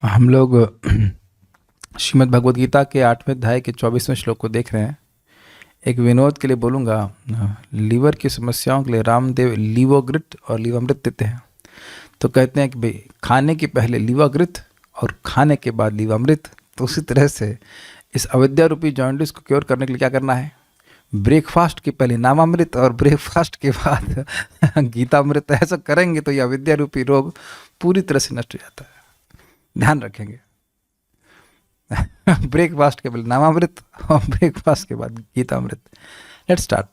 हम लोग श्रीमद् भगवद गीता के 8वें अध्याय के 24वें श्लोक को देख रहे हैं। एक विनोद के लिए बोलूँगा, लीवर की समस्याओं के लिए रामदेव लीवोग्रिट और लीवामृत देते हैं। तो कहते हैं कि भाई खाने के पहले लीवाग्रित और खाने के बाद लीवामृत। तो उसी तरह से इस अविद्या रूपी जॉन्डिस को क्योर करने के लिए क्या करना है? ब्रेकफास्ट के पहले नामामृत और ब्रेकफास्ट के बाद गीतामृत। ऐसा करेंगे तो यह अविद्या रूपी रोग पूरी तरह से नष्ट हो जाता है। ध्यान रखेंगे। ब्रेकफास्ट के पहले नामामृत और ब्रेकफास्ट के बाद गीतामृत। Let's start.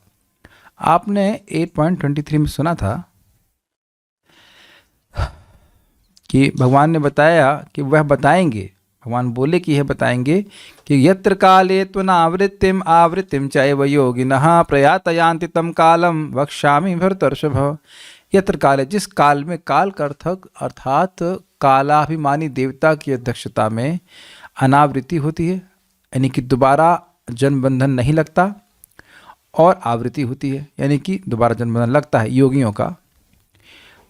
आपने 8.23 में सुना था कि भगवान ने बताया कि वह बताएंगे, भगवान बोले कि यह बताएंगे कि यत्र काले त्वनावृत्तिम आवृत्तिम चैव योगिनः प्रयातयान्ति तम कालम वक्ष्यामि भरतर्षभ। यत्र काले, जिस काल में, काल का अर्थात कालाभिमानी देवता की अध्यक्षता में अनावृत्ति होती है, यानी कि दोबारा जन्म बंधन नहीं लगता, और आवृत्ति होती है यानी कि दोबारा जन्म बंधन लगता है योगियों का।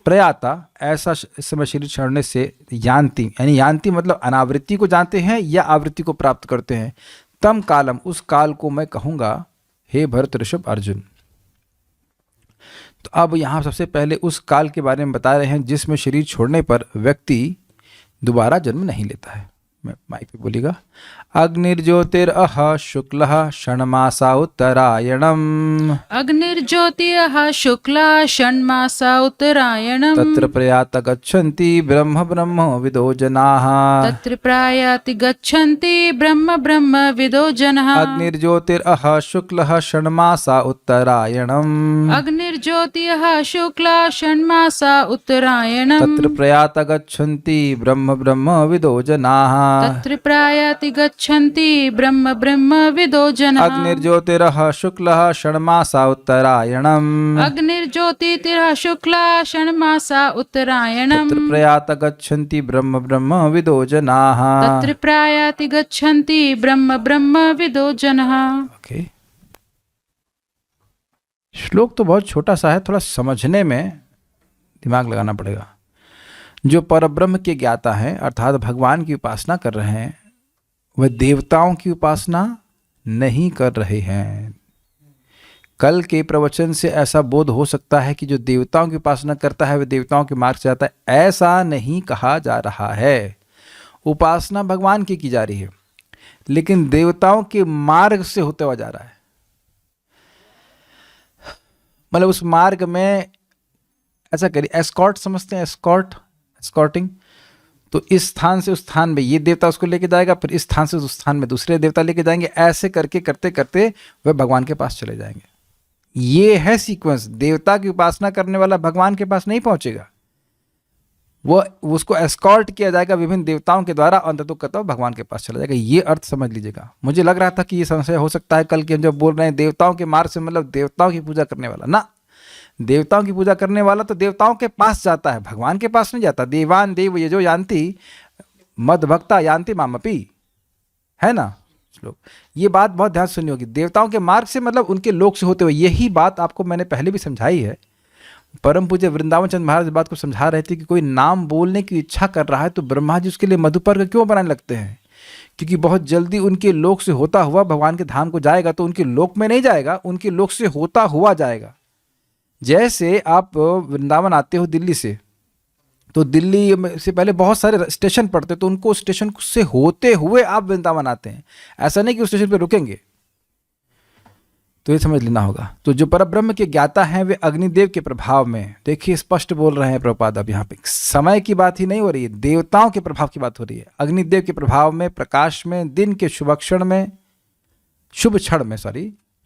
प्रयाता, ऐसा इस समय शरीर छोड़ने से, यान्ति यानी यान्ति मतलब अनावृत्ति को जानते हैं या आवृत्ति को प्राप्त करते हैं। तम कालम, उस काल को मैं कहूँगा हे भरत ऋषभ अर्जुन। तो अब यहाँ सबसे पहले उस काल के बारे में बता रहे हैं जिसमें शरीर छोड़ने पर व्यक्ति दोबारा जन्म नहीं लेता है। मैं माइक पे बोलिएगा। अग्निर्ज्योतिरह शुक्लः षण्मासा उत्तरायणम्। अग्निर्ज्योतिः शुक्ला षण्मासा उत्तरायणम्। तत्र प्रयात गच्छन्ति ब्रह्म ब्रह्म विदो जनाः। तत्र प्रयाति गच्छन्ति ब्रह्म ब्रह्म विदो जनाः। अग्निर्ज्योतिरह शुक्लः षण्मासा उत्तरायणम्। अग्निर्ज्योतिः शुक्ला षण्मासा उत्तरायणम्। तत्र प्रयात गच्छन्ति ब्रह्म ब्रह्म विदो जनाः। तत्र प्रयाति गच्छन्ति ब्रह्म ब्रह्म विदो जनाः। अग्निर्ज्योतिरः शुक्लः षण्मासा उत्तरायणम्। अग्निर्ज्योतिः शुक्ला षण्मासा उत्तरायणम्। तत्र प्रयात गच्छन्ति ब्रह्म ब्रह्म विदो जनाः। तत्र प्रयाति गच्छन्ति ब्रह्म ब्रह्म विदो जनाः। ओके, श्लोक तो बहुत छोटा सा है, थोड़ा समझने में दिमाग लगाना पड़ेगा। जो परब्रह्म के ज्ञाता हैं अर्थात भगवान की उपासना कर रहे हैं, वह देवताओं की उपासना नहीं कर रहे हैं। कल के प्रवचन से ऐसा बोध हो सकता है कि जो देवताओं की उपासना करता है वह देवताओं के मार्ग से जाता है। ऐसा नहीं कहा जा रहा है। उपासना भगवान की जा रही है, लेकिन देवताओं के मार्ग से होते हुआ जा रहा है। मतलब उस मार्ग में ऐसा करिए, एस्कॉर्ट समझते हैं, एस्कॉर्टिंग। तो इस स्थान से उस स्थान में ये देवता उसको लेके जाएगा, फिर इस स्थान से उस स्थान में दूसरे देवता लेके जाएंगे। ऐसे करके करते करते वह भगवान के पास चले जाएंगे। ये है सीक्वेंस। देवता की उपासना करने वाला भगवान के पास नहीं पहुंचेगा, वो उसको एस्कॉर्ट किया जाएगा विभिन्न देवताओं के द्वारा, अंततः भगवान के पास चला जाएगा। ये अर्थ समझ लीजिएगा। मुझे लग रहा था कि ये संशय हो सकता है कल के हम जब बोल रहे हैं देवताओं के मार्ग से मतलब देवताओं की पूजा करने वाला ना। देवताओं की पूजा करने वाला तो देवताओं के पास जाता है, भगवान के पास नहीं जाता। देवान देव ये जो यान्ति मद भक्ता यान्ति मामपि, है ना श्लोक। ये बात बहुत ध्यान सुननी होगी। देवताओं के मार्ग से मतलब उनके लोक से होते हुए। यही बात आपको मैंने पहले भी समझाई है। परम पूज्य वृंदावन चंद्र महाराज इस बात को समझा रहे थे कि कोई नाम बोलने की इच्छा कर रहा है तो ब्रह्मा जी उसके लिए मधुपर्क क्यों बनाने लगते हैं? क्योंकि बहुत जल्दी उनके लोक से होता हुआ भगवान के धाम को जाएगा। तो उनके लोक में नहीं जाएगा, उनके लोक से होता हुआ जाएगा। जैसे आप वृंदावन आते हो दिल्ली से, तो दिल्ली से पहले बहुत सारे स्टेशन पड़ते, तो उनको स्टेशन से होते हुए आप वृंदावन आते हैं। ऐसा नहीं कि उस स्टेशन पे रुकेंगे। तो ये समझ लेना होगा। तो जो परब्रह्म के ज्ञाता हैं वे अग्निदेव के प्रभाव में, देखिए स्पष्ट बोल रहे हैं प्रभुपाद। अब यहाँ पे समय की बात ही नहीं हो रही है, देवताओं के प्रभाव की बात हो रही है। अग्निदेव के प्रभाव में, प्रकाश में, दिन के शुभ क्षण में,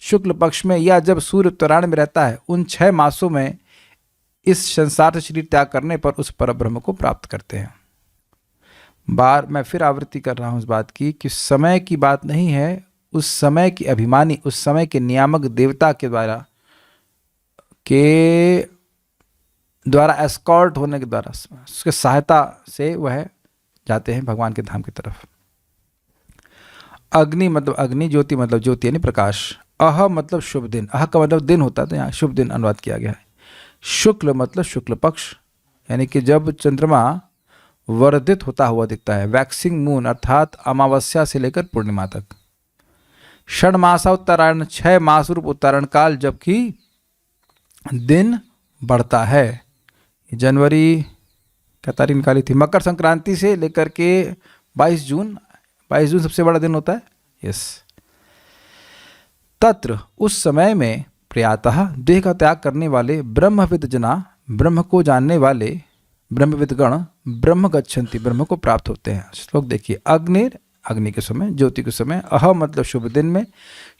शुक्ल पक्ष में, या जब सूर्य उत्तरायण में रहता है, उन 6 मासों में इस संसार से शरीर त्याग करने पर उस परब्रह्म को प्राप्त करते हैं। मैं फिर आवृत्ति कर रहा हूँ इस बात की कि समय की बात नहीं है, उस समय की अभिमानी, उस समय के नियामक देवता के द्वारा एस्कॉर्ट होने के द्वारा, उसके सहायता से वह जाते हैं भगवान के धाम की तरफ। अग्नि मतलब अग्नि, ज्योति मतलब ज्योति यानी प्रकाश। अह मतलब शुभ दिन, अह का मतलब दिन होता है, तो यहाँ शुभ दिन अनुवाद किया गया है। शुक्ल मतलब शुक्ल पक्ष, यानी कि जब चंद्रमा वर्धित होता हुआ दिखता है। वैक्सिंग मून अर्थात अमावस्या से लेकर पूर्णिमा तक। षण्मासा उत्तरायण 6 मास रूप उत्तरायण काल, जबकि दिन बढ़ता है। जनवरी क्या तारीख निकाली थी? मकर संक्रांति से लेकर के 22 जून। 22 जून सबसे बड़ा दिन होता है। यस। तत्र उस समय में प्रयातः देह का त्याग करने वाले ब्रह्मविद जना, ब्रह्म को जानने वाले ब्रह्मविद गण ब्रह्म गच्छन्ति, ब्रह्म को प्राप्त होते हैं। श्लोक देखिए। अग्निर अग्नि के समय, ज्योति के समय, अह मतलब शुभ दिन में,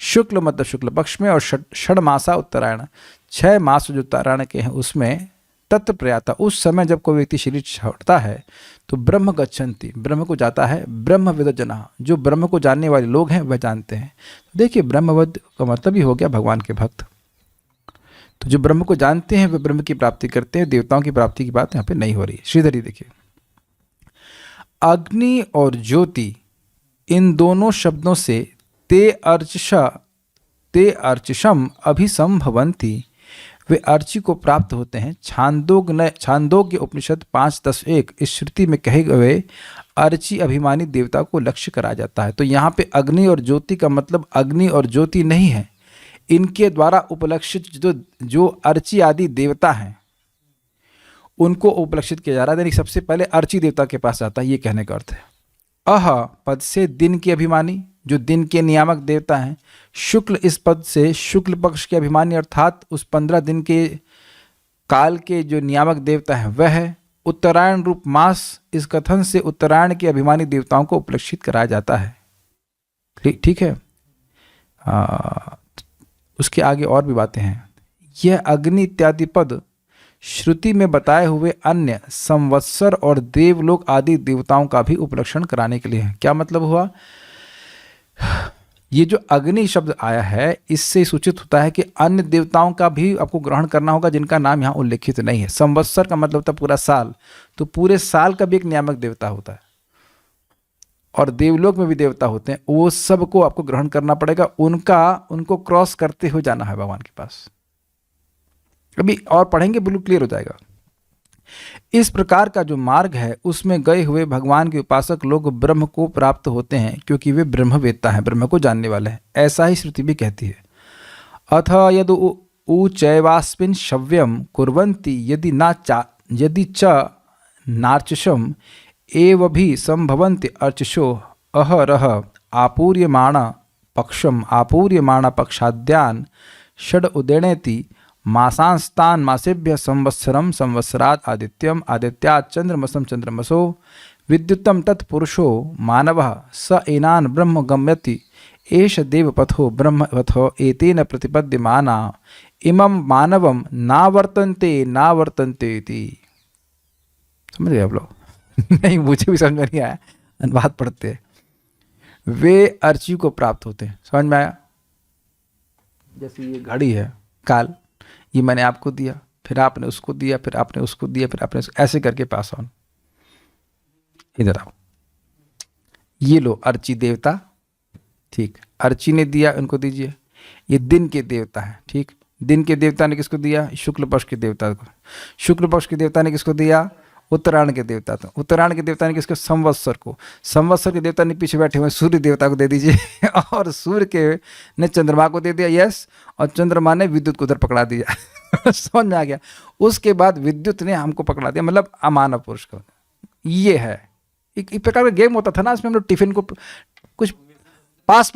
शुक्ल मतलब शुक्ल पक्ष में, और षण्मासा उत्तरायण 6 मास जो उत्तरायण के हैं उसमें, तत्र प्रयाता उस समय जब कोई व्यक्ति शरीर छोड़ता है तो ब्रह्म गच्छन्ति, ब्रह्म को जाता है। ब्रह्मविद जना, जो ब्रह्म को जानने वाले लोग हैं वह जानते हैं। देखिए ब्रह्मविद का मतलब ही हो गया भगवान के भक्त। तो जो ब्रह्म को जानते हैं वे ब्रह्म की प्राप्ति करते हैं। देवताओं की प्राप्ति की बात यहाँ पे नहीं हो रही। श्रीधरी देखिए। अग्नि और ज्योति इन दोनों शब्दों से ते अर्चिषम अभिसंभवंती, वे अर्ची को प्राप्त होते हैं। छांदोग्य उपनिषद 5:10-1 इस श्रुति में कहे गए अर्ची अभिमानी देवता को लक्ष्य करा जाता है। तो यहाँ पे अग्नि और ज्योति का मतलब अग्नि और ज्योति नहीं है, इनके द्वारा उपलक्षित जो अर्ची आदि देवता हैं उनको उपलक्षित किया जा रहा है। यानी सबसे पहले अर्ची देवता के पास आता है, ये कहने का अर्थ है। अह पद से दिन के अभिमानी, जो दिन के नियामक देवता हैं। शुक्ल इस पद से शुक्ल पक्ष के अभिमानी अर्थात उस 15 दिन के काल के जो नियामक देवता हैं वह है। उत्तरायण रूप मास इस कथन से उत्तरायण के अभिमानी देवताओं को उपलक्षित कराया जाता है। ठीक है। उसके आगे और भी बातें हैं। यह अग्नि इत्यादि पद श्रुति में बताए हुए अन्य संवत्सर और देवलोक आदि देवताओं का भी उपलक्षण कराने के लिए है। क्या मतलब हुआ? ये जो अग्नि शब्द आया है इससे सूचित होता है कि अन्य देवताओं का भी आपको ग्रहण करना होगा जिनका नाम यहाँ उल्लेखित नहीं है। संवत्सर का मतलब होता है पूरा साल, तो पूरे साल का भी एक नियामक देवता होता है। और देवलोक में भी देवता होते हैं, वो सबको आपको ग्रहण करना पड़ेगा। उनको क्रॉस करते हुए जाना है भगवान के पास। अभी और पढ़ेंगे, बिल्कुल क्लियर हो जाएगा। इस प्रकार का जो मार्ग है उसमें गए हुए भगवान के उपासक लोग ब्रह्म को प्राप्त होते हैं, क्योंकि वे ब्रह्मवेत्ता हैं, ब्रह्म को जानने वाले हैं। ऐसा ही श्रुति भी कहती है। अथ यदि ऊचैवास्मिन् शव्यम कुर्वन्ति यदि च नार्चिषम एव भी संभवन्ति अर्चिषो अहरह आपूर्यमाण पक्षाद्यान षड उदेणेति मासांस्तान मासेभ्य संवत्सरम संवत्सरात् आदित्यम आदित्यात् चंद्रमसम चंद्रमसो विद्युतम तत्पुरुषो मानवः स एनान ब्रह्म गम्यति एष देवपथो ब्रह्मपथो एतेन प्रतिपद्यमाना इमं मानवम नावर्तन्ते इति। समझ गए आप लोग? नहीं, मुझे भी समझ में नहीं आया, अनुवाद पढ़ते हैं। वे अर्ची को प्राप्त होते हैं। समझ में आया? जैसे ये घड़ी है काल, ये मैंने आपको दिया, फिर आपने उसको दिया, फिर आपने उसको दिया, फिर आपने ऐसे करके पास ऑन। इधर आओ, ये लो अर्ची देवता, ठीक, अर्ची ने दिया, उनको दीजिए। ये दिन के देवता है, ठीक, दिन के देवता ने किसको दिया? शुक्ल पक्ष के देवता को। शुक्ल पक्ष के देवता ने किसको दिया? उत्तरायण के देवता को। उत्तरायण के देवता ने किसको? संवत्सर को। संवत्सर के देवता ने पीछे बैठे हुए सूर्य देवता को दे दीजिए और सूर्य के ने चंद्रमा को दे दिया, यस, और चंद्रमा ने विद्युत को उधर पकड़ा दिया। समझ में आ गया? उसके बाद विद्युत ने हमको पकड़ा दिया, मतलब अमानव पुरुष को। ये है एक प्रकार का गेम होता था ना, इसमें हम लोग टिफिन को कुछ पास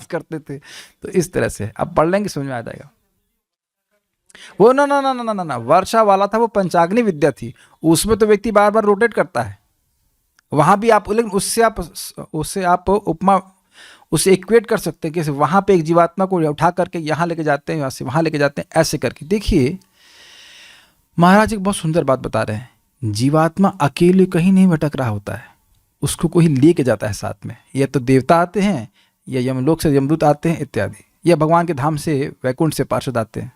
करते थे। तो इस तरह से अब पढ़ लेंगे, समझ में आ जाएगा। वो ना वर्षा वाला था, वो पंचाग्नि विद्या थी। उसमें तो व्यक्ति बार बार रोटेट करता है, वहां भी आप, लेकिन उससे आप उपमा उसे इक्वेट कर सकते हैं कि वहां पे एक जीवात्मा को उठा करके यहाँ लेके जाते हैं, यहाँ से वहां लेके जाते हैं, ऐसे करके। देखिए महाराज एक बहुत सुंदर बात बता रहे हैं। जीवात्मा अकेले कहीं नहीं भटक रहा होता है, उसको कोई लेके जाता है साथ में। या तो देवता आते हैं, या यमलोक से यमदूत आते हैं इत्यादि, या भगवान के धाम से वैकुंठ से पार्षद आते हैं।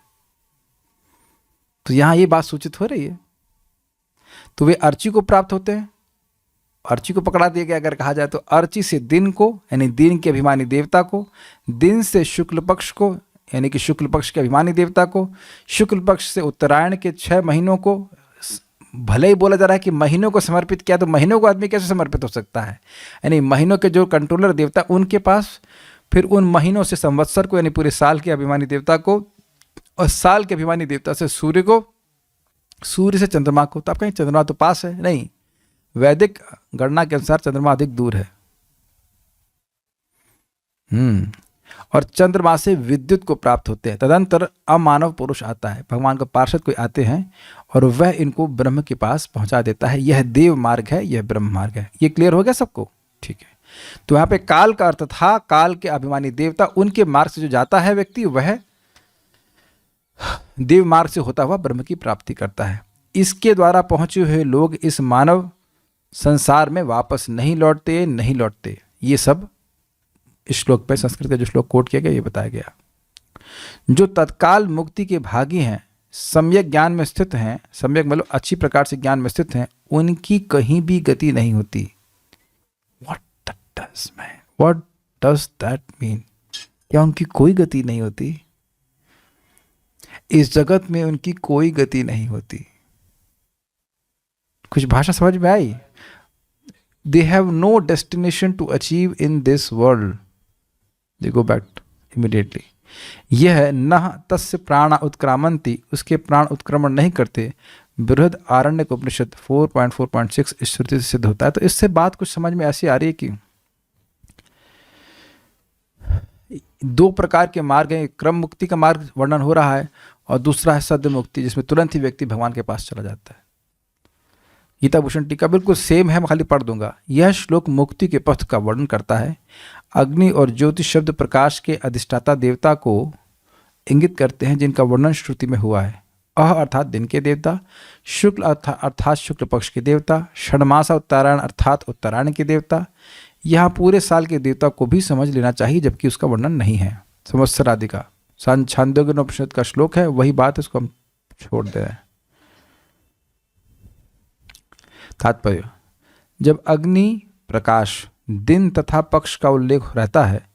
तो यहाँ ये बात सूचित हो रही है। तो वे अर्ची को प्राप्त होते हैं। अर्ची को पकड़ा दिया गया अगर कहा जाए तो। अर्ची से दिन को, यानी दिन के अभिमानी देवता को, दिन से शुक्ल पक्ष को, यानी कि शुक्ल पक्ष के अभिमानी देवता को, शुक्ल पक्ष से उत्तरायण के 6 महीनों को, भले ही बोला जा रहा है कि महीनों को समर्पित किया, तो महीनों को आदमी कैसे समर्पित हो सकता है? यानी महीनों के जो कंट्रोलर देवता, उनके पास फिर उन महीनों से संवत्सर को, यानी पूरे साल के अभिमानी देवता को, और साल के अभिमानी देवता से सूर्य को, सूर्य से चंद्रमा को। तो आप कहें चंद्रमा तो पास है, नहीं, वैदिक गणना के अनुसार चंद्रमा अधिक दूर है। और चंद्रमा से विद्युत को प्राप्त होते हैं। तदंतर अमानव पुरुष आता है, भगवान का पार्षद कोई आते हैं और वह इनको ब्रह्म के पास पहुंचा देता है। यह देव मार्ग है, यह ब्रह्म मार्ग है। ये क्लियर हो गया सबको? ठीक है। तो यहाँ पे काल का अर्थ था काल के अभिमानी देवता, उनके मार्ग से जो जाता है व्यक्ति, वह देव मार्ग से होता हुआ ब्रह्म की प्राप्ति करता है। इसके द्वारा पहुंचे हुए लोग इस मानव संसार में वापस नहीं लौटते। ये सब इस श्लोक पे, संस्कृत का जो श्लोक कोट किया गया, ये बताया गया। जो तत्काल मुक्ति के भागी हैं, सम्यक ज्ञान में स्थित हैं, सम्यक मतलब अच्छी प्रकार से ज्ञान में स्थित हैं, उनकी कहीं भी गति नहीं होती। What does that mean? क्या उनकी कोई गति नहीं होती? इस जगत में उनकी कोई गति नहीं होती। कुछ भाषा समझ में आई? They have no destination to achieve in this world. They go back immediately. यह न तस्य प्राण उत्क्रामंति, उसके प्राण उत्क्रमण नहीं करते। बृहद आरण्यक उपनिषद 4.4.6 इस श्रुति से सिद्ध होता है। तो इससे बात कुछ समझ में ऐसी आ रही है कि दो प्रकार के मार्ग हैं। क्रम मुक्ति का मार्ग वर्णन हो रहा है और दूसरा है सद्य मुक्ति, जिसमें तुरंत ही व्यक्ति भगवान के पास चला जाता है। गीता भूषण टीका बिल्कुल सेम है, मैं खाली पढ़ दूंगा। यह श्लोक मुक्ति के पथ का वर्णन करता है। अग्नि और ज्योति शब्द प्रकाश के अधिष्ठाता देवता को इंगित करते हैं, जिनका वर्णन श्रुति में हुआ है। अह अर्थात दिन के देवता, शुक्ल अर्थात शुक्ल पक्ष के देवता, षण्मासा उत्तरायण अर्थात उत्तरायण के देवता। यहाँ पूरे साल के देवता को भी समझ लेना चाहिए, जबकि उसका वर्णन नहीं है। संवत्सर आदि का छांदोग्योपनिषद का श्लोक है, वही बात, इसको हम छोड़ दे रहे हैं। तात्पर्य, जब अग्नि, प्रकाश, दिन तथा पक्ष का उल्लेख रहता है,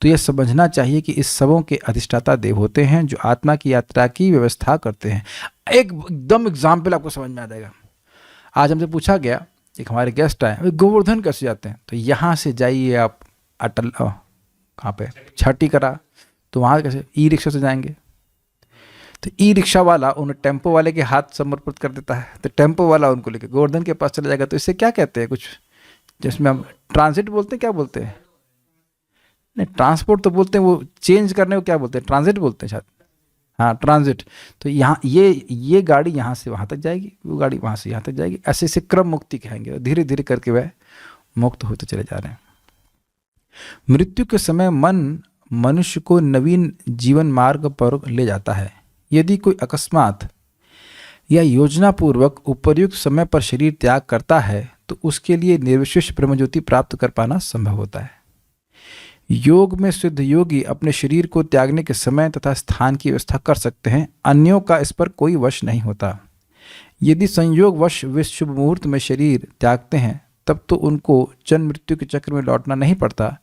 तो यह समझना चाहिए कि इस सबों के अधिष्ठाता देव होते हैं, जो आत्मा की यात्रा की व्यवस्था करते हैं। एकदम एग्जाम्पल आपको समझ में आ जाएगा। आज हमसे पूछा गया, एक हमारे गेस्ट आए, वे गोवर्धन कैसे जाते हैं? तो यहाँ से जाइए आप अटल, कहाँ पे, छठी करा, तो वहाँ कैसे? ई रिक्शा से जाएंगे। तो ई रिक्शा वाला उन टेम्पो वाले के हाथ समर्पित कर देता है, तो टेम्पो वाला उनको लेके गोवर्धन के पास चला जाएगा। तो इससे क्या कहते हैं? कुछ जिसमें हम ट्रांजिट बोलते हैं, क्या बोलते हैं? नहीं, ट्रांसपोर्ट तो बोलते हैं, वो चेंज करने को क्या बोलते हैं? ट्रांजिट बोलते हैं शायद। हाँ, ट्रांजिट। तो यहाँ ये गाड़ी यहाँ से वहाँ तक जाएगी, वो गाड़ी वहाँ से यहाँ तक जाएगी। ऐसे ऐसे क्रम मुक्ति कहेंगे, धीरे धीरे करके वह मुक्त होते चले जा रहे हैं। मृत्यु के समय मन मनुष्य को नवीन जीवन मार्ग पर ले जाता है। यदि कोई अकस्मात या योजनापूर्वक उपर्युक्त समय पर शरीर त्याग करता है, तो उसके लिए निर्विशेष ब्रह्मज्योति प्राप्त कर पाना संभव होता है। योग में सिद्ध योगी अपने शरीर को त्यागने के समय तथा स्थान की व्यवस्था कर सकते हैं, अन्यों का इस पर कोई वश नहीं होता। यदि संयोगवश वे शुभ मुहूर्त में शरीर त्यागते हैं, तब तो उनको जन्म मृत्यु के चक्र में लौटना नहीं पड़ता,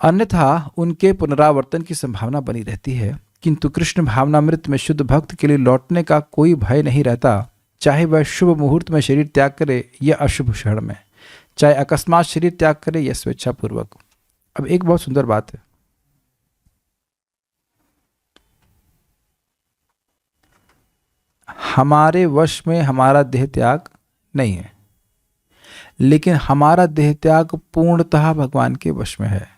अन्यथा उनके पुनरावर्तन की संभावना बनी रहती है। किंतु कृष्ण भावनामृत में शुद्ध भक्त के लिए लौटने का कोई भय नहीं रहता, चाहे वह शुभ मुहूर्त में शरीर त्याग करे या अशुभ क्षण में, चाहे अकस्मात शरीर त्याग करे या स्वेच्छापूर्वक। अब एक बहुत सुंदर बात है, हमारे वश में हमारा देह त्याग नहीं है, लेकिन हमारा देह त्याग पूर्णतः भगवान के वश में है।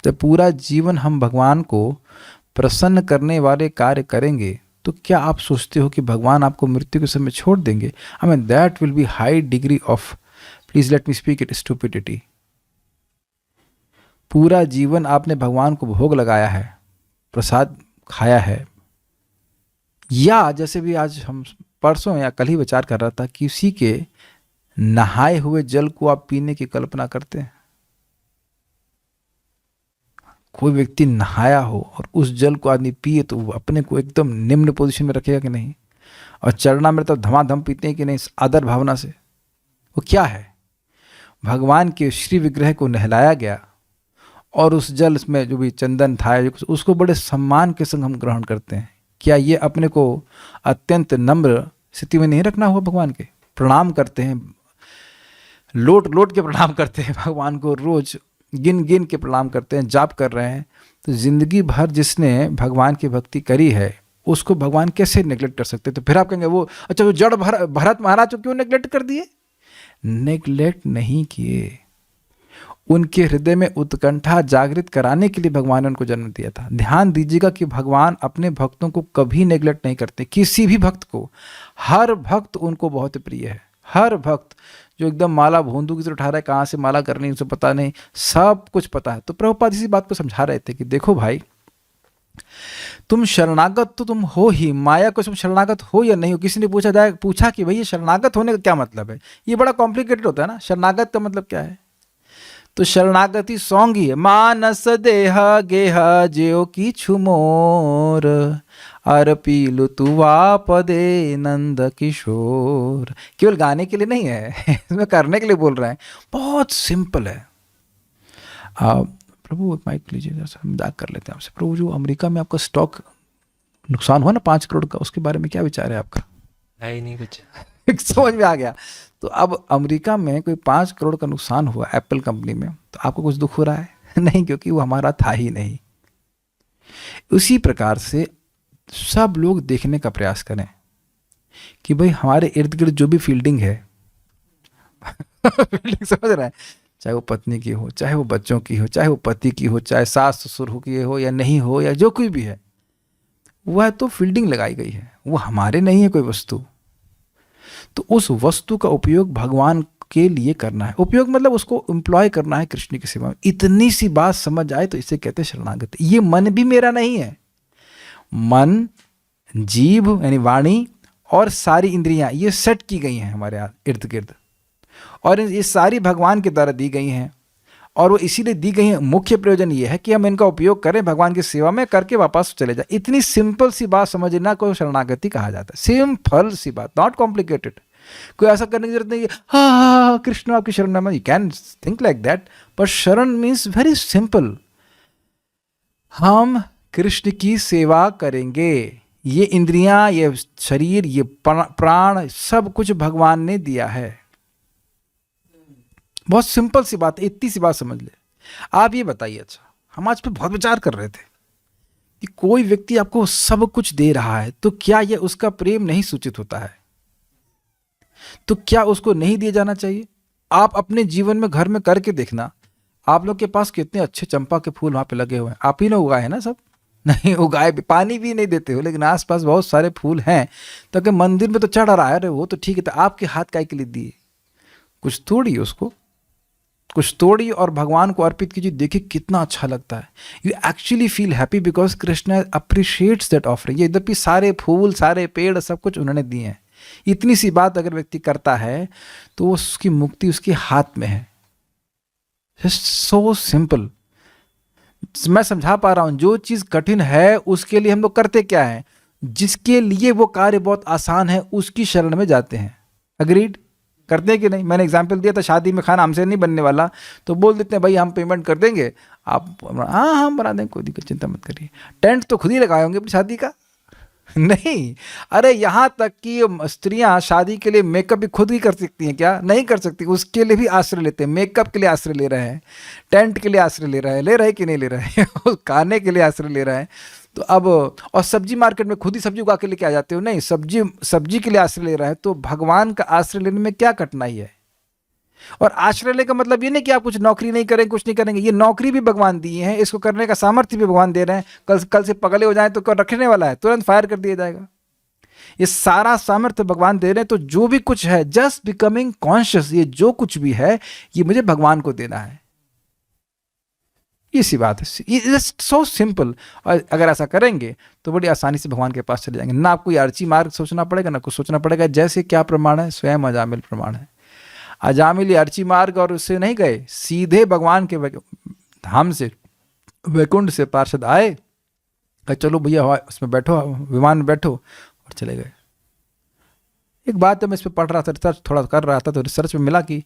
जब पूरा जीवन हम भगवान को प्रसन्न करने वाले कार्य करेंगे, तो क्या आप सोचते हो कि भगवान आपको मृत्यु के समय छोड़ देंगे? I mean that will be high degree of, please let me speak it, stupidity. पूरा जीवन आपने भगवान को भोग लगाया है, प्रसाद खाया है, या जैसे भी आज हम परसों या कल ही विचार कर रहा था, किसी के नहाए हुए जल को आप पीने की कल्पना करते हैं? कोई व्यक्ति नहाया हो और उस जल को आदमी पिए, तो वो अपने को एकदम निम्न पोजीशन में रखेगा कि नहीं? और चरना में तो धमाधम पीते हैं कि नहीं, आदर भावना से? वो क्या है? भगवान के श्री विग्रह को नहलाया गया और उस जल में जो भी चंदन था, उसको बड़े सम्मान के संग हम ग्रहण करते हैं। क्या ये अपने को अत्यंत नम्र स्थिति में नहीं रखना हुआ भगवान के? प्रणाम करते हैं, लोट लोट के प्रणाम करते हैं भगवान को, रोज गिन गिन के प्रणाम करते हैं, जाप कर रहे हैं। तो जिंदगी भर जिसने भगवान की भक्ति करी है उसको भगवान कैसे नेग्लेक्ट कर सकते? तो फिर आप कहेंगे वो अच्छा वो जड़ भरत महाराज को क्यों नेग्लेक्ट कर दिए? नेग्लेक्ट नहीं किए, उनके हृदय में उत्कंठा जागृत कराने के लिए भगवान ने उनको जन्म दिया था। ध्यान दीजिएगा कि भगवान अपने भक्तों को कभी नेग्लेक्ट नहीं करते, किसी भी भक्त को। हर भक्त उनको बहुत प्रिय है। हर भक्त जो एकदम माला भोंदू की तरह उठा रहा है, कहाँ से माला करनी उसे पता नहीं, सब कुछ पता है। तो प्रभुपाद इसी बात को समझा रहे थे कि देखो भाई, तुम शरणागत तो तुम हो ही, माया को तुम शरणागत हो या नहीं हो। किसी ने पूछा कि भाई ये शरणागत होने का क्या मतलब है? ये बड़ा कॉम्प्लिकेटेड होता है ना। शरणागत का मतलब क्या है? तो शरणागति सॉन्ग ही है, मानस देह गेह ज्यो की छुमोर अर्पीलु तुवा पदे नंद किशोर। केवल गाने के लिए नहीं है इसमें करने के लिए बोल रहे हैं। बहुत सिंपल है। प्रभु माइक लीजिए, जैसा मजाक कर लेते हैं आपसे। प्रभु जो अमेरिका में आपका स्टॉक नुकसान हुआ ना 5 करोड़ का, उसके बारे में क्या विचार है आपका? नहीं कुछ समझ में आ गया। तो अब अमेरिका में कोई 5 करोड़ का नुकसान हुआ एप्पल कंपनी में, तो आपको कुछ दुख हो रहा है? नहीं, क्योंकि वो हमारा था ही नहीं। उसी प्रकार से सब लोग देखने का प्रयास करें कि भाई हमारे इर्द गिर्द जो भी फील्डिंग है फील्डिंग समझ रहे हैं, चाहे वो पत्नी की हो, चाहे वो बच्चों की हो, चाहे वो पति की हो, चाहे सास ससुर हो की हो या नहीं हो, या जो कोई भी है, वह तो फील्डिंग लगाई गई है, वो हमारे नहीं है कोई वस्तु। तो उस वस्तु का उपयोग भगवान के लिए करना है। उपयोग मतलब उसको एम्प्लॉय करना है कृष्ण की सेवा में। इतनी सी बात समझ आए तो इसे कहते हैं शरणागति। ये मन भी मेरा नहीं है। मन, जीभ यानी वाणी और सारी इंद्रियां ये सेट की गई हैं हमारे इर्द गिर्द, और ये सारी भगवान के द्वारा दी गई हैं, और वो इसीलिए दी गई हैं। मुख्य प्रयोजन ये है कि हम इनका उपयोग करें भगवान की सेवा में, करके वापस चले जाए। इतनी सिंपल सी बात समझना को शरणागति कहा जाता है। सिंपल सी बात, नॉट कॉम्प्लिकेटेड। कोई ऐसा करने की जरूरत नहीं है हाँ कृष्ण आपकी शरण में, you can think like that, पर शरण मीन्स वेरी सिंपल। हम कृष्ण की सेवा करेंगे। ये इंद्रियां, ये शरीर, ये प्राण, सब कुछ भगवान ने दिया है। बहुत सिंपल सी बात है, इतनी सी बात समझ ले। आप ये बताइए, अच्छा हम आज पे बहुत विचार कर रहे थे कि कोई व्यक्ति आपको सब कुछ दे रहा है, तो क्या यह उसका प्रेम नहीं सूचित होता है? तो क्या उसको नहीं दिया जाना चाहिए? आप अपने जीवन में घर में करके देखना, आप लोग के पास कितने अच्छे चंपा के फूल वहां पे लगे हुए हैं। आप ही ने उगाए हैं ना? सब नहीं उगाए, पानी भी नहीं देते हो, लेकिन आसपास बहुत सारे फूल हैं। तो अगर मंदिर में तो चढ़ रहा है, अरे वो तो ठीक है, तो आपके हाथ काय के लिए दिए? कुछ तोड़िए उसको, कुछ तोड़िए और भगवान को अर्पित कीजिए। देखिए कितना अच्छा लगता है। You actually feel happy because Krishna appreciates that offering. यद्यपि सारे फूल, सारे पेड़, सब कुछ उन्होंने दिए हैं। इतनी सी बात अगर व्यक्ति करता है तो उसकी मुक्ति उसके हाथ में है। So simple. मैं समझा पा रहा हूं, जो चीज कठिन है उसके लिए हम लोग करते क्या है? जिसके लिए वो कार्य बहुत आसान है उसकी शरण में जाते हैं। अग्रीड करते हैं कि नहीं? मैंने एग्जाम्पल दिया था, शादी में खाना हमसे नहीं बनने वाला, तो बोल देते हैं भाई हम पेमेंट कर देंगे, आप हाँ हम बना देंगे, कोई दिक्कत, चिंता मत करिए। टेंट तो खुद ही लगाए होंगे अपनी शादी का? नहीं। अरे यहाँ तक कि स्त्रियां शादी के लिए मेकअप भी खुद ही कर सकती हैं क्या? नहीं कर सकती। उसके लिए भी आश्रय लेते हैं। मेकअप के लिए आश्रय ले रहे हैं, टेंट के लिए आश्रय ले रहे हैं कि नहीं ले रहे हैं खाने के लिए आश्रय ले रहे हैं। तो अब और सब्जी मार्केट में खुद ही सब्जी उगा के लेके आ जाते हो? नहीं, सब्जी के लिए आश्रय ले रहा है। तो भगवान का आश्रय लेने में क्या कठिनाई है? और आश्रय लेने का मतलब ये नहीं कि आप कुछ नौकरी नहीं करेंगे, कुछ नहीं करेंगे। ये नौकरी भी भगवान दिए हैं, इसको करने का सामर्थ्य भी भगवान दे रहे हैं। कल से पगले हो जाए तो कौन रखने वाला है? तुरंत फायर कर दिया जाएगा। ये सारा सामर्थ्य भगवान दे रहे हैं। तो जो भी कुछ है, जस्ट बिकमिंग कॉन्शियस, ये जो कुछ भी है ये मुझे भगवान को देना है। ये सी बात है। ये सो सिंपल। और अगर ऐसा करेंगे तो बड़ी आसानी से भगवान के पास चले जाएंगे। ना आपको अर्ची मार्ग सोचना पड़ेगा, ना कुछ सोचना पड़ेगा। जैसे क्या प्रमाण है? स्वयं अजामिल प्रमाण है। अजामिल अर्ची मार्ग और उससे नहीं गए, सीधे भगवान के धाम से, वैकुंठ से पार्षद आए, कहे चलो भैया उसमें बैठो, विमान में बैठो, और चले गए। एक बात है, मैं इस पर पढ़ रहा था, रिसर्च थोड़ा कर रहा था, तो रिसर्च में मिला कि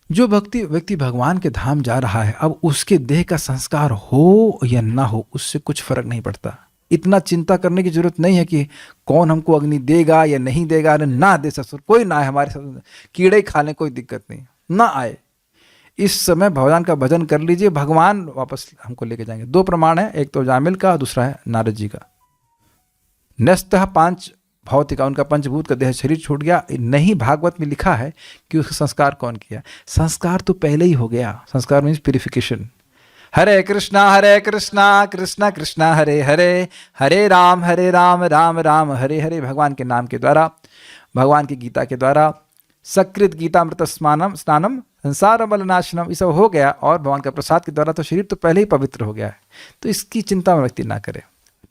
जो व्यक्ति भगवान के धाम जा रहा है, अब उसके देह का संस्कार हो या ना हो उससे कुछ फर्क नहीं पड़ता। इतना चिंता करने की जरूरत नहीं है कि कौन हमको अग्नि देगा या नहीं देगा। अरे ना दे ससुर, कोई ना आए हमारे साथ, कीड़े ही खा लें, कोई दिक्कत नहीं, ना आए। इस समय भगवान का भजन कर लीजिए, भगवान वापस हमको लेके जाएंगे। 2 प्रमाण है, एक तो जामिल का, दूसरा है नारद जी का। नस्तः 5 भौतिका, उनका पंचभूत का देह शरीर छूट गया। नहीं भागवत में लिखा है कि उसका संस्कार कौन किया। संस्कार तो पहले ही हो गया। संस्कार मीन्स प्यूरिफिकेशन। हरे कृष्णा कृष्णा कृष्णा हरे हरे, हरे राम राम राम हरे हरे। भगवान के नाम के द्वारा, भगवान की गीता के द्वारा, सकृत गीतामृत स्नानम संसार मलनाशनम, ये सब हो गया। और भगवान का प्रसाद के द्वारा तो शरीर तो पहले ही पवित्र हो गया है। तो इसकी चिंता में व्यक्ति ना करे।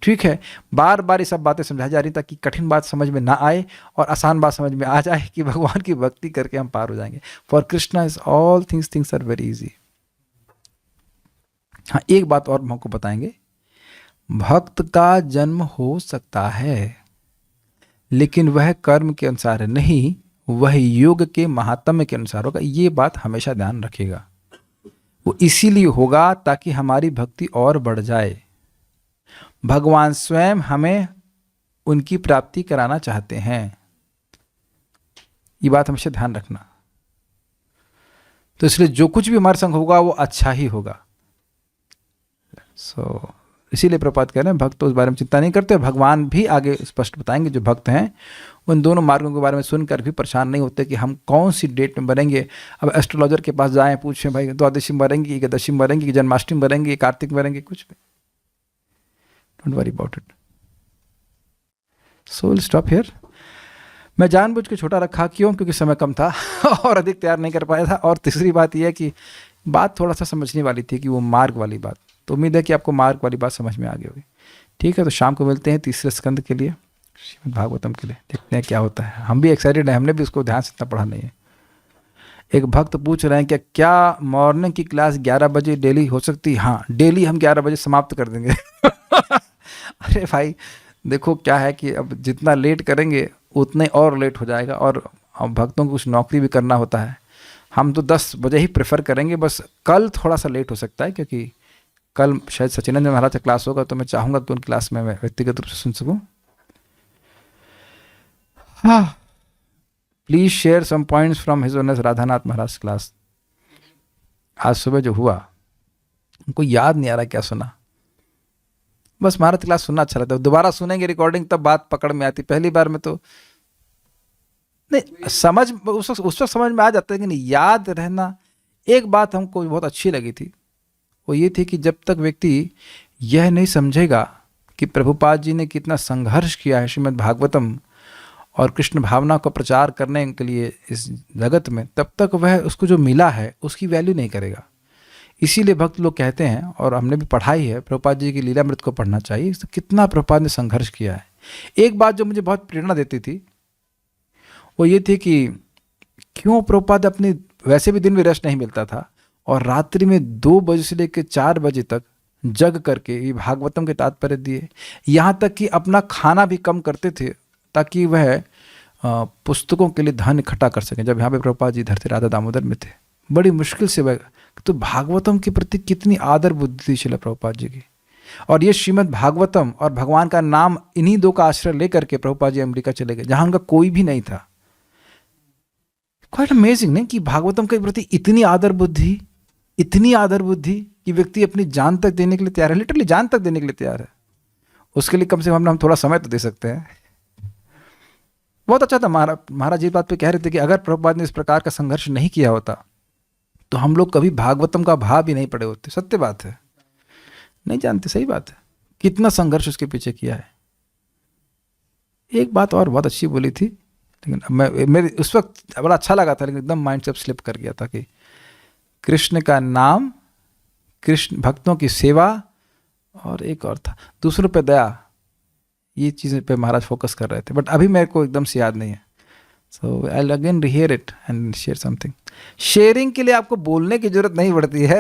ठीक है, बार बार ये सब बातें समझाई जा रही ताकि कठिन बात समझ में ना आए और आसान बात समझ में आ जाए कि भगवान की भक्ति करके हम पार हो जाएंगे। For Krishna is all things are very easy. हाँ, एक बात और हमको बताएंगे, भक्त का जन्म हो सकता है लेकिन वह कर्म के अनुसार है, नहीं वह योग के महात्म्य के अनुसार होगा। ये बात हमेशा ध्यान रखिएगा। वो इसीलिए होगा ताकि हमारी भक्ति और बढ़ जाए। भगवान स्वयं हमें उनकी प्राप्ति कराना चाहते हैं, ये बात हमेशा ध्यान रखना। तो इसलिए जो कुछ भी हमारे संग होगा वो अच्छा ही होगा। इसीलिए प्रपात कह रहे हैं भक्त तो उस बारे में चिंता नहीं करते। भगवान भी आगे स्पष्ट बताएंगे जो भक्त हैं उन दोनों मार्गों के बारे में सुनकर भी परेशान नहीं होते कि हम कौन सी डेट में मरेंगे। अब एस्ट्रोलॉजर के पास जाएं, पूछें भाई द्वादशी में मरेंगे कि दशमी मरेंगे कि जन्माष्टमी मरेंगे कि कार्तिक मरेंगे, कुछ भी। Don't worry about it. So will stop here. मैं जानबूझ के छोटा रखा, क्यों? क्योंकि समय कम था और अधिक तैयार नहीं कर पाया था। और तीसरी बात यह है कि बात थोड़ा सा समझने वाली थी कि वो मार्ग वाली बात। तो उम्मीद है कि आपको मार्ग वाली बात समझ में आ गई होगी। ठीक है, तो शाम को मिलते हैं तीसरे स्कंद के लिए, श्रीमद् भागवतम के लिए। देखते हैं क्या होता है। हम भी एक्साइटेड हैं, हमने भी उसको ध्यान से इतना पढ़ा नहीं है। एक भक्त पूछ रहे हैं क्या मॉर्निंग की क्लास 11 बजे डेली हो सकती है? हाँ, डेली हम 11 बजे समाप्त कर देंगे। अरे भाई देखो क्या है कि अब जितना लेट करेंगे उतने और लेट हो जाएगा। और भक्तों को कुछ नौकरी भी करना होता है। हम तो 10 बजे ही प्रेफर करेंगे। बस कल थोड़ा सा लेट हो सकता है क्योंकि कल शायद सचिनंद महाराज का क्लास होगा, तो मैं चाहूँगा कि उन क्लास में मैं व्यक्तिगत रूप से सुन सकूँ। हाँ, please share some points from his honour's Radhanath Maharaj class. आज सुबह जो हुआ उनको याद नहीं आ रहा क्या सुना। बस महाराज क्लास सुनना अच्छा लगता है। दोबारा सुनेंगे रिकॉर्डिंग तब बात पकड़ में आती। पहली बार में तो नहीं समझ, उस वक्त समझ में आ जाता है कि नहीं याद रहना। एक बात हमको बहुत अच्छी लगी थी, वो ये थी कि जब तक व्यक्ति यह नहीं समझेगा कि प्रभुपाद जी ने कितना संघर्ष किया है श्रीमद् भागवतम और कृष्ण भावना को प्रचार करने के लिए इस जगत में, तब तक वह उसको जो मिला है उसकी वैल्यू नहीं करेगा। इसीलिए भक्त लोग कहते हैं, और हमने भी पढ़ाई है, प्रभुपाद जी की लीलामृत को पढ़ना चाहिए। तो कितना प्रभुपाद ने संघर्ष किया है। एक बात जो मुझे बहुत प्रेरणा देती थी वो ये थी कि क्यों प्रभुपाद अपने, वैसे भी दिन में रेस्ट नहीं मिलता था, और रात्रि में 2 बजे से लेकर 4 बजे तक जग करके ये भागवतम के तात्पर्य दिए। यहाँ तक कि अपना खाना भी कम करते थे ताकि वह पुस्तकों के लिए धन इकट्ठा कर सकें। जब यहाँ पे प्रभुपाद जी धरती राधा दामोदर में थे, बड़ी मुश्किल से वह, तो भागवतम के प्रति कितनी आदर बुद्धि थी शिला प्रभुपाद जी की। और ये श्रीमद् भागवतम और भगवान का नाम, इन्हीं 2 का आश्रय लेकर के प्रभुपाद जी अमेरिका चले गए जहाँ उनका कोई भी नहीं था। क्वाइट अमेजिंग नहीं कि भागवतम के प्रति इतनी आदर बुद्धि कि व्यक्ति अपनी जान तक देने के लिए तैयार है। लिटरली जान तक देने के लिए तैयार है। उसके लिए कम से कम हम थोड़ा समय तो दे सकते हैं। बहुत अच्छा था। महाराज जी बात पे कह रहे थे कि अगर प्रभुपाद ने इस प्रकार का संघर्ष नहीं किया होता तो हम लोग कभी भागवतम का भाव भी नहीं पड़े होते। सत्य बात है, नहीं जानते। सही बात है, कितना संघर्ष उसके पीछे किया है। एक बात और बहुत अच्छी बोली थी, लेकिन मेरे उस वक्त बड़ा अच्छा लगा था, लेकिन एकदम माइंड से स्लिप कर गया था कि कृष्ण का नाम, कृष्ण भक्तों की सेवा, और एक और था दूसरों पे दया। ये चीज़ें पे महाराज फोकस कर रहे थे, बट अभी मेरे को एकदम से याद नहीं है। So I again rehear it and share something. Sharing के लिए आपको बोलने की जरूरत नहीं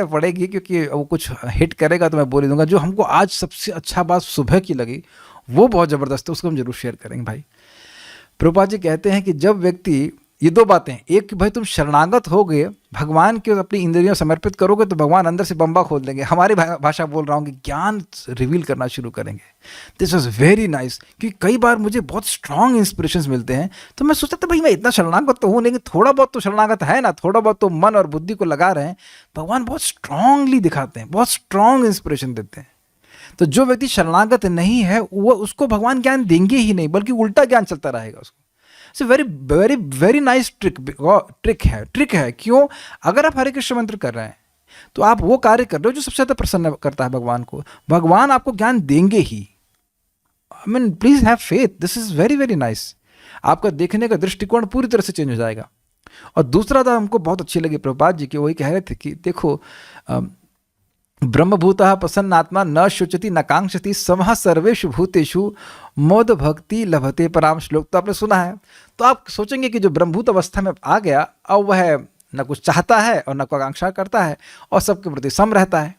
पड़ेगी क्योंकि वो कुछ हिट करेगा तो मैं बोल ही दूंगा। जो हमको आज सबसे अच्छा बात सुबह की लगी वो बहुत ज़बरदस्त है, उसको हम जरूर शेयर करेंगे भाई। प्रभुपाद जी कहते हैं कि जब व्यक्ति ये दो बातें, एक कि भाई तुम शरणागत हो गए, भगवान के अपनी इंद्रियों समर्पित करोगे तो भगवान अंदर से बम्बा खोल देंगे। हमारी भाषा बोल रहा हूँ कि ज्ञान रिवील करना शुरू करेंगे। दिस वॉज वेरी नाइस, क्योंकि कई बार मुझे बहुत स्ट्रांग इंस्पिरेशंस मिलते हैं, तो मैं सोचता था भाई मैं इतना शरणागत तो हूँ, लेकिन थोड़ा बहुत तो शरणागत है ना, थोड़ा बहुत तो मन और बुद्धि को लगा रहे हैं। भगवान बहुत स्ट्रांगली दिखाते हैं, बहुत स्ट्रांग इंस्पिरेशन देते हैं। तो जो व्यक्ति शरणागत नहीं है वो, उसको भगवान ज्ञान देंगे ही नहीं, बल्कि उल्टा ज्ञान चलता रहेगा उसको। So very very very nice trick है। क्यों? अगर आप हरे कृष्ण मंत्र कर रहे हैं तो आप वो कार्य कर रहे हो जो सबसे ज़्यादा प्रसन्न करता है भगवान को। भगवान आपको ज्ञान देंगे ही। I mean please have faith, this is very very nice. आपका देखने का दृष्टिकोण पूरी तरह से चेंज हो जाएगा। और दूसरा था, हमको बहुत अच्छी लगी प्रभुपाद जी की, वही कह रहे थे कि देखो ब्रह्मभूतः प्रसन्नात्मा न शुचति न कांक्षति समः सर्वेषु भूतेषु मोद भक्ति लभते पराम, श्लोक तो आपने सुना है। तो आप सोचेंगे कि जो ब्रह्मभूत अवस्था में आ गया, अब वह न कुछ चाहता है और न कोई आकांक्षा करता है और सबके प्रति सम रहता है।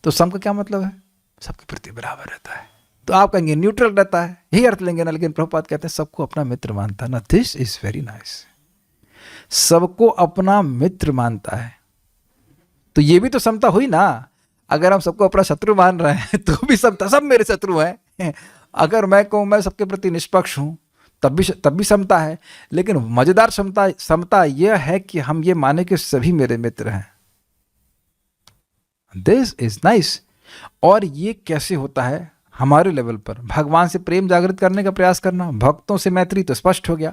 तो सम का क्या मतलब है? सबके प्रति बराबर रहता है। तो आप कहेंगे न्यूट्रल रहता है, यही अर्थ लेंगे ना। लेकिन प्रभुपाद कहते हैं सबको अपना मित्र मानता है ना। दिस इज वेरी नाइस, सबको अपना मित्र मानता है। तो ये भी तो समता हुई ना। अगर हम सबको अपना शत्रु मान रहे हैं तो भी समता, सब मेरे शत्रु हैं। अगर मैं कहूँ मैं सबके प्रति निष्पक्ष हूँ तब भी समता है। लेकिन मजेदार समता यह है कि हम ये माने कि सभी मेरे मित्र हैं। This is nice. और ये कैसे होता है? हमारे लेवल पर भगवान से प्रेम जागृत करने का प्रयास करना, भक्तों से मैत्री तो स्पष्ट हो गया।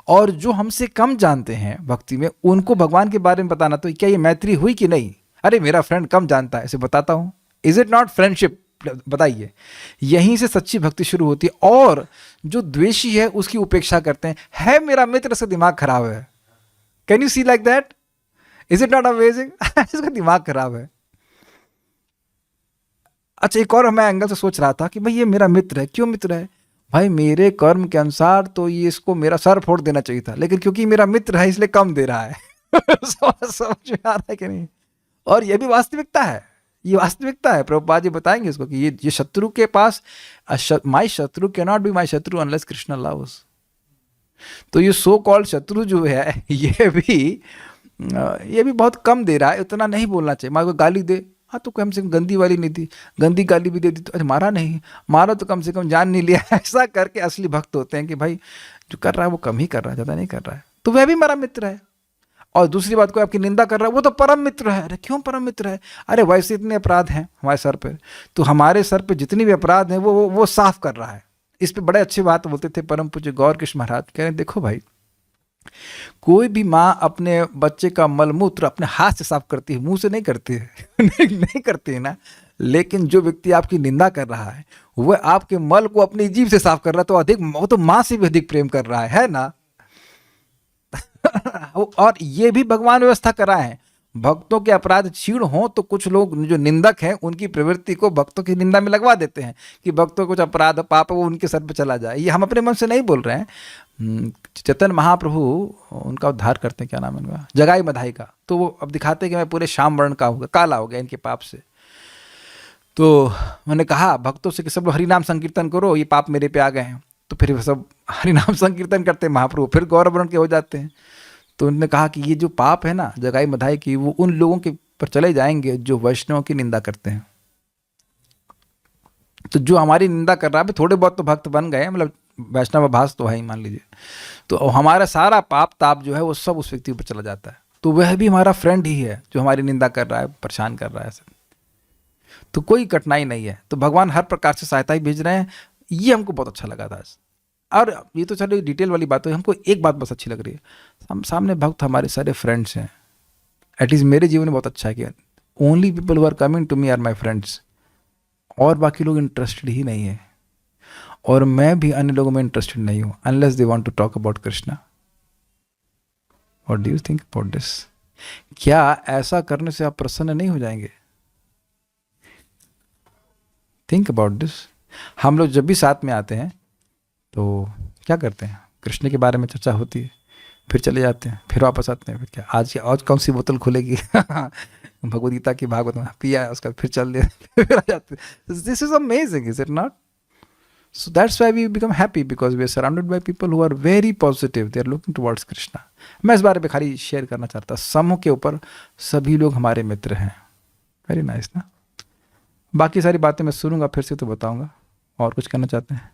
और जो हमसे कम जानते हैं भक्ति में, उनको भगवान के बारे में बताना। तो क्या ये मैत्री हुई कि नहीं? अरे मेरा फ्रेंड कम जानता है, इसे बताता हूँ। Is it not friendship? बताइए। यहीं से सच्ची भक्ति शुरू होती है। और जो द्वेषी है उसकी उपेक्षा करते हैं, है मेरा मित्र से दिमाग खराब है। Can you see like that? Is it not amazing? इसका दिमाग खराब है। अच्छा, एक और मैं एंगल से सोच रहा था कि भाई ये मेरा मित्र है। क्यों मित्र है? भाई मेरे कर्म के अनुसार तो ये इसको मेरा सर फोड़ देना चाहिए था, लेकिन क्योंकि मेरा मित्र है इसलिए कम दे रहा है। समझ में आ रहा है कि नहीं? और ये भी वास्तविकता है, ये वास्तविकता है। प्रभुपाद जी बताएंगे इसको कि ये शत्रु के पास, माई शत्रु कैन नॉट बी माई शत्रु अनलेस कृष्ण लव्स। तो ये सो कॉल्ड शत्रु जो है ये भी बहुत कम दे रहा है। उतना नहीं बोलना चाहिए। माँ को गाली दे, हाँ तो कम से कम गंदी वाली नहीं दी, गंदी गाली भी दे दी तो अच्छा मारा नहीं, मारा तो कम से कम जान नहीं लिया। ऐसा करके असली भक्त होते हैं कि भाई जो कर रहा है वो कम ही कर रहा है, ज़्यादा नहीं कर रहा है, तो वह भी मेरा मित्र है। और दूसरी बात, कोई आपकी निंदा कर रहा है वो तो परम मित्र है। अरे क्यों परम मित्र है? अरे वैसे इतने अपराध हैं हमारे सर पे, तो हमारे सर पे जितनी भी अपराध हैं वो साफ कर रहा है। इस पे बड़े अच्छी बात बोलते थे परम पूज्य गौर कृष्ण महाराज। कह रहे हैं देखो भाई, कोई भी माँ अपने बच्चे का मलमूत्र अपने हाथ से साफ करती है, मुंह से नहीं करती है। नहीं करती है ना। लेकिन जो व्यक्ति आपकी निंदा कर रहा है वह आपके मल को अपनी जीभ से साफ कर रहा है, तो वो तो माँ से भी अधिक प्रेम कर रहा है ना। और ये भी भगवान व्यवस्था कराए हैं। भक्तों के अपराध क्षीण हो तो कुछ लोग जो निंदक हैं उनकी प्रवृत्ति को भक्तों की निंदा में लगवा देते हैं कि भक्तों को कुछ अपराध पाप वो उनके सर पे चला जाए। ये हम अपने मन से नहीं बोल रहे हैं। चैतन्य महाप्रभु उनका उद्धार करते हैं, क्या नाम है उनका, जगाई मधाई का। तो वो अब दिखाते हैं कि मैं पूरे श्याम वर्ण का हूँ, काला हो गया इनके पाप से। तो मैंने कहा भक्तों से कि सब लोग हरिनाम संकीर्तन करो, ये पाप मेरे पे आ गए हैं। तो फिर सब हरिनाम संकीर्तन करते हैं महाप्रभु, फिर गौरव वर्ण के हो जाते हैं। तो उन्होंने कहा कि ये जो पाप है ना जगाई मधाई की, वो उन लोगों के पर चले जाएंगे जो वैष्णव की निंदा करते हैं। तो जो हमारी निंदा कर रहा है, थोड़े बहुत तो भक्त बन गए, मतलब वैष्णव भास तो है ही मान लीजिए, तो हमारा सारा पाप ताप जो है वो सब उस व्यक्ति पर चला जाता है। तो वह भी हमारा फ्रेंड ही है जो हमारी निंदा कर रहा है, परेशान कर रहा है। तो कोई कठिनाई नहीं है। तो भगवान हर प्रकार से सहायता ही भेज रहे हैं। ये हमको बहुत अच्छा लगा था। और ये तो चलो डिटेल वाली बात है, हमको एक बात बस अच्छी लग रही है, हम सामने भक्त हमारे सारे फ्रेंड्स हैं। एटलीस्ट मेरे जीवन में बहुत अच्छा है कि only people who are coming to me are my friends, और बाकी लोग इंटरेस्टेड ही नहीं है। और मैं भी अन्य लोगों में इंटरेस्टेड नहीं हूँ unless they want to talk about Krishna. What do you think about this? क्या ऐसा करने से आप प्रसन्न नहीं हो जाएंगे? Think about this. हम लोग जब भी साथ में आते हैं तो क्या करते हैं, कृष्ण के बारे में चर्चा होती है, फिर चले जाते हैं, फिर वापस आते हैं, फिर क्या आज कौन सी बोतल खुलेगी भगवद गीता की भागवत में पिया उसका, फिर चल दे फिर आ जाते हैं। This is amazing, is it not? So that's why we become happy, because we are surrounded by people who are very positive. They are looking towards Krishna. मैं इस बारे में खाली शेयर करना चाहता, समूह के ऊपर सभी लोग हमारे मित्र हैं. वेरी नाइस ना. बाकी सारी बातें मैं सुनूंगा फिर से तो बताऊंगा. और कुछ कहना चाहते हैं?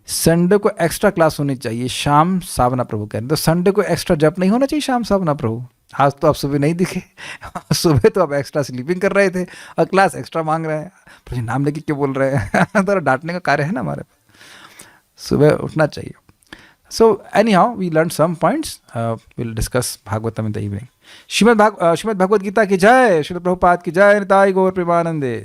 संडे को एक्स्ट्रा क्लास होनी चाहिए, शाम सावना प्रभु कह रहे हैं. तो संडे को एक्स्ट्रा जप नहीं होना चाहिए शाम सावना प्रभु? आज तो आप सुबह नहीं दिखे. सुबह तो आप एक्स्ट्रा स्लीपिंग कर रहे थे और क्लास एक्स्ट्रा मांग रहे हैं. प्रभु नाम लेके क्यों बोल रहे हैं? तो डांटने का कार्य है ना हमारे पास. सुबह उठना चाहिए. So anyhow, we learned some points. We'll discuss Bhagavatam in the evening. Shrimad Bhagavad Gita की जय. श्रील प्रभुपाद की जय. निताई गौर प्रेमानंदे.